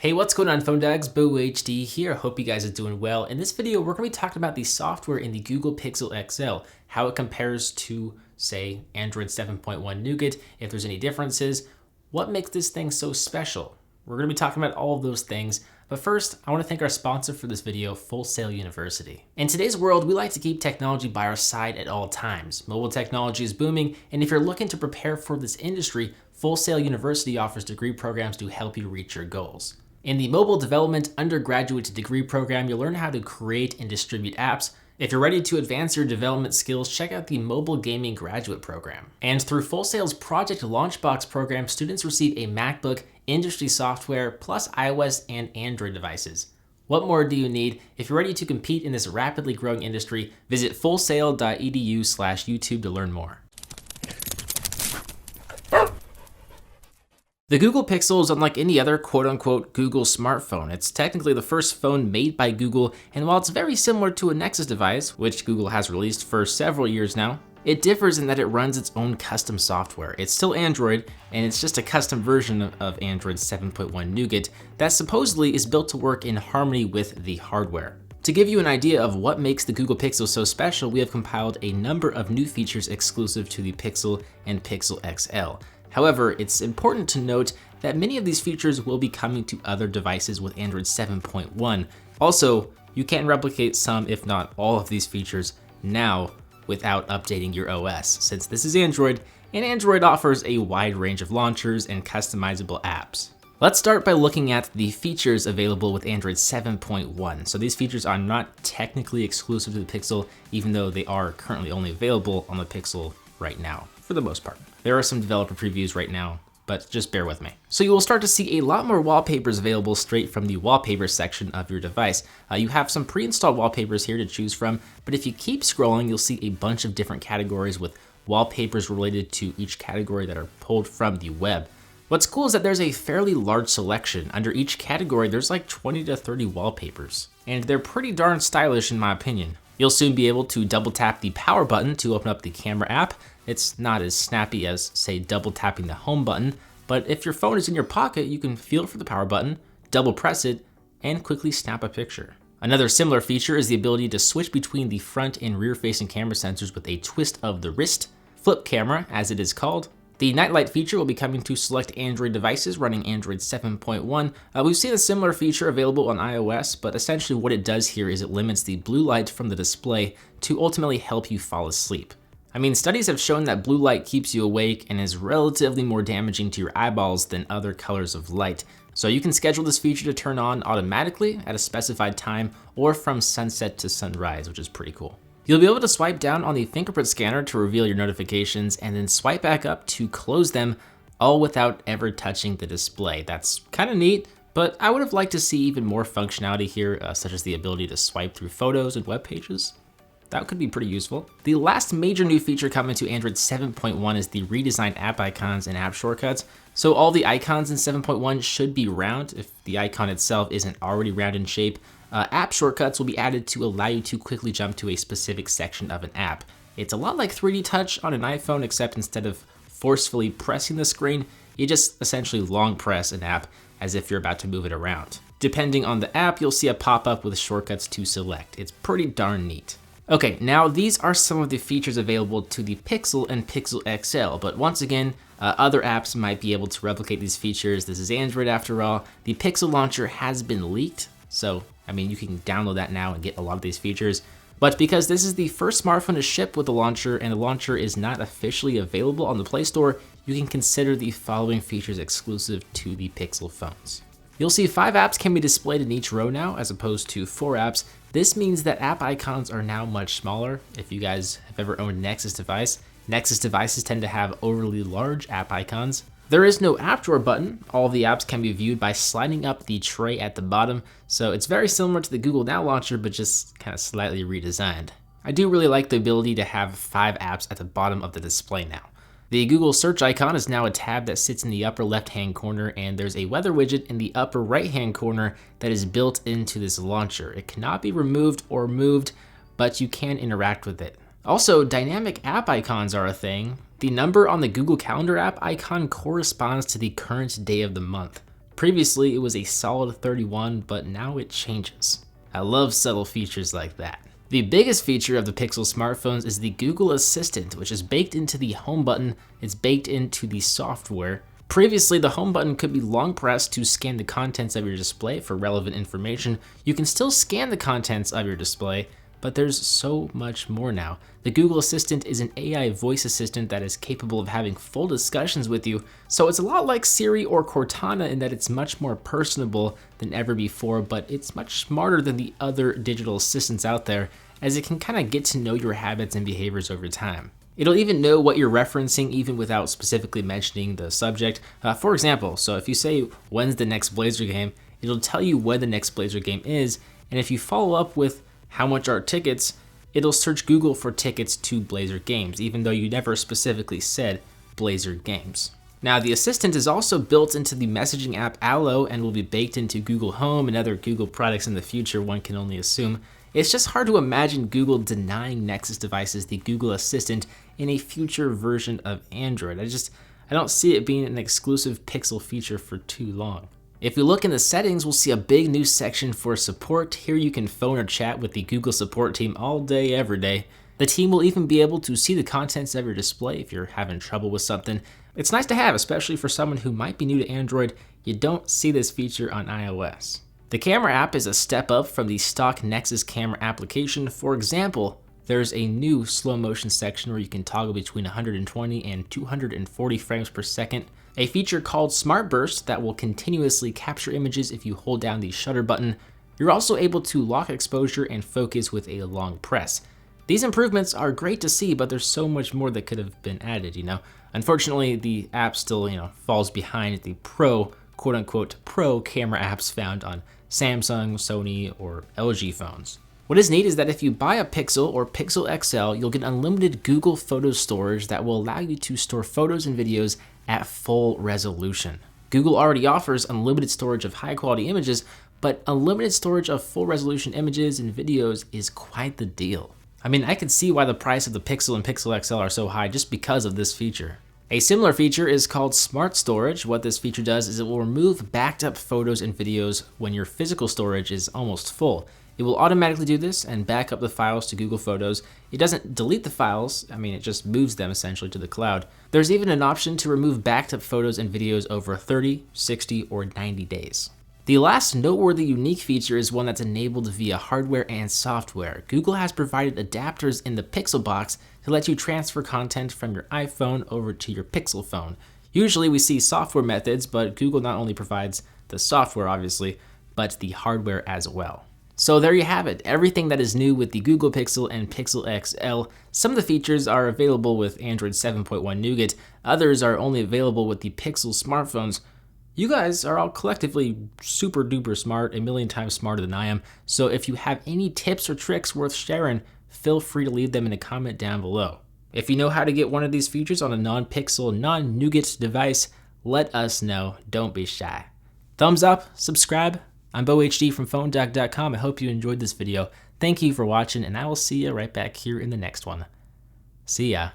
Hey, what's going on, Phone Dogs? Boo HD here. Hope you guys are doing well. In this video, we're going to be talking about the software in the Google Pixel XL, how it compares to, say, Android 7.1 Nougat, if there's any differences, what makes this thing so special. We're going to be talking about all of those things, but first, I want to thank our sponsor for this video, Full Sail University. In today's world, we like to keep technology by our side at all times. Mobile technology is booming, and if you're looking to prepare for this industry, Full Sail University offers degree programs to help you reach your goals. In the Mobile Development Undergraduate Degree Program, you'll learn how to create and distribute apps. If you're ready to advance your development skills, check out the Mobile Gaming Graduate Program. And through Full Sail's Project Launchbox program, students receive a MacBook, industry software, plus iOS and Android devices. What more do you need? If you're ready to compete in this rapidly growing industry, visit fullsail.edu/YouTube to learn more. The Google Pixel is unlike any other quote-unquote Google smartphone. It's technically the first phone made by Google, and while it's very similar to a Nexus device, which Google has released for several years now, it differs in that it runs its own custom software. It's still Android, and it's just a custom version of Android 7.1 Nougat that supposedly is built to work in harmony with the hardware. To give you an idea of what makes the Google Pixel so special, we have compiled a number of new features exclusive to the Pixel and Pixel XL. However, it's important to note that many of these features will be coming to other devices with Android 7.1. Also, you can replicate some, if not all of these features now without updating your OS, since this is Android, and Android offers a wide range of launchers and customizable apps. Let's start by looking at the features available with Android 7.1. So these features are not technically exclusive to the Pixel, even though they are currently only available on the Pixel right now, for the most part. There are some developer previews right now, but just bear with me. So you will start to see a lot more wallpapers available straight from the wallpaper section of your device. You have some pre-installed wallpapers here to choose from, but if you keep scrolling, you'll see a bunch of different categories with wallpapers related to each category that are pulled from the web. What's cool is that there's a fairly large selection. Under each category, there's like 20 to 30 wallpapers, and they're pretty darn stylish in my opinion. You'll soon be able to double tap the power button to open up the camera app. It's not as snappy as, say, double tapping the home button, but if your phone is in your pocket, you can feel for the power button, double press it, and quickly snap a picture. Another similar feature is the ability to switch between the front and rear facing camera sensors with a twist of the wrist, flip camera as it is called. The nightlight feature will be coming to select Android devices running Android 7.1. We've seen a similar feature available on iOS, but essentially what it does here is it limits the blue light from the display to ultimately help you fall asleep. I mean, studies have shown that blue light keeps you awake and is relatively more damaging to your eyeballs than other colors of light. So you can schedule this feature to turn on automatically at a specified time or from sunset to sunrise, which is pretty cool. You'll be able to swipe down on the fingerprint scanner to reveal your notifications and then swipe back up to close them, all without ever touching the display. That's kind of neat, but I would have liked to see even more functionality here, such as the ability to swipe through photos and web pages. That could be pretty useful. The last major new feature coming to Android 7.1 is the redesigned app icons and app shortcuts. So all the icons in 7.1 should be round if the icon itself isn't already round in shape. App shortcuts will be added to allow you to quickly jump to a specific section of an app. It's a lot like 3D Touch on an iPhone, except instead of forcefully pressing the screen, you just essentially long press an app as if you're about to move it around. Depending on the app, you'll see a pop-up with shortcuts to select. It's pretty darn neat. Okay, now these are some of the features available to the Pixel and Pixel XL, but once again, other apps might be able to replicate these features. This is Android after all. The Pixel launcher has been leaked, so I mean, you can download that now and get a lot of these features. But because this is the first smartphone to ship with the launcher and the launcher is not officially available on the Play Store, you can consider the following features exclusive to the Pixel phones. You'll see 5 apps can be displayed in each row now, as opposed to 4 apps. This means that app icons are now much smaller. If you guys have ever owned a Nexus device, Nexus devices tend to have overly large app icons. There is no app drawer button. All of the apps can be viewed by sliding up the tray at the bottom, so it's very similar to the Google Now launcher, but just kind of slightly redesigned. I do really like the ability to have 5 apps at the bottom of the display now. The Google search icon is now a tab that sits in the upper left-hand corner, and there's a weather widget in the upper right-hand corner that is built into this launcher. It cannot be removed or moved, but you can interact with it. Also, dynamic app icons are a thing. The number on the Google Calendar app icon corresponds to the current day of the month. Previously, it was a solid 31, but now it changes. I love subtle features like that. The biggest feature of the Pixel smartphones is the Google Assistant, which is baked into the home button. It's baked into the software. Previously, the home button could be long pressed to scan the contents of your display for relevant information. You can still scan the contents of your display, but there's so much more now. The Google Assistant is an AI voice assistant that is capable of having full discussions with you, so it's a lot like Siri or Cortana in that it's much more personable than ever before, but it's much smarter than the other digital assistants out there, as it can kind of get to know your habits and behaviors over time. It'll even know what you're referencing even without specifically mentioning the subject. For example, so if you say, when's the next Blazer game, it'll tell you when the next Blazer game is, and if you follow up with how much are tickets, it'll search Google for tickets to Blazer games, even though you never specifically said Blazer games. Now, the assistant is also built into the messaging app Allo and will be baked into Google Home and other Google products in the future, one can only assume. It's just hard to imagine Google denying Nexus devices the Google Assistant in a future version of Android. I don't see it being an exclusive Pixel feature for too long. If we look in the settings, we'll see a big new section for support. Here you can phone or chat with the Google support team all day, every day. The team will even be able to see the contents of your display if you're having trouble with something. It's nice to have, especially for someone who might be new to Android. You don't see this feature on iOS. The camera app is a step up from the stock Nexus camera application. For example, there's a new slow motion section where you can toggle between 120 and 240 frames per second. A feature called Smart Burst that will continuously capture images if you hold down the shutter button. You're also able to lock exposure and focus with a long press. These improvements are great to see, but there's so much more that could have been added, Unfortunately, the app still, falls behind the quote-unquote pro camera apps found on Samsung, Sony, or LG phones. What is neat is that if you buy a Pixel or Pixel XL, you'll get unlimited Google Photos storage that will allow you to store photos and videos at full resolution. Google already offers unlimited storage of high-quality images, but unlimited storage of full resolution images and videos is quite the deal. I can see why the price of the Pixel and Pixel XL are so high just because of this feature. A similar feature is called Smart Storage. What this feature does is it will remove backed up photos and videos when your physical storage is almost full. It will automatically do this and back up the files to Google Photos. It doesn't delete the files, it just moves them essentially to the cloud. There's even an option to remove backed up photos and videos over 30, 60, or 90 days. The last noteworthy unique feature is one that's enabled via hardware and software. Google has provided adapters in the Pixel box to let you transfer content from your iPhone over to your Pixel phone. Usually we see software methods, but Google not only provides the software obviously, but the hardware as well. So there you have it, everything that is new with the Google Pixel and Pixel XL. Some of the features are available with Android 7.1 Nougat, others are only available with the Pixel smartphones. You guys are all collectively super duper smart, a million times smarter than I am, so if you have any tips or tricks worth sharing, feel free to leave them in a comment down below. If you know how to get one of these features on a non-Pixel, non-Nougat device, let us know, don't be shy. Thumbs up, subscribe. I'm BoHD from PhoneDoc.com. I hope you enjoyed this video. Thank you for watching, and I will see you right back here in the next one. See ya.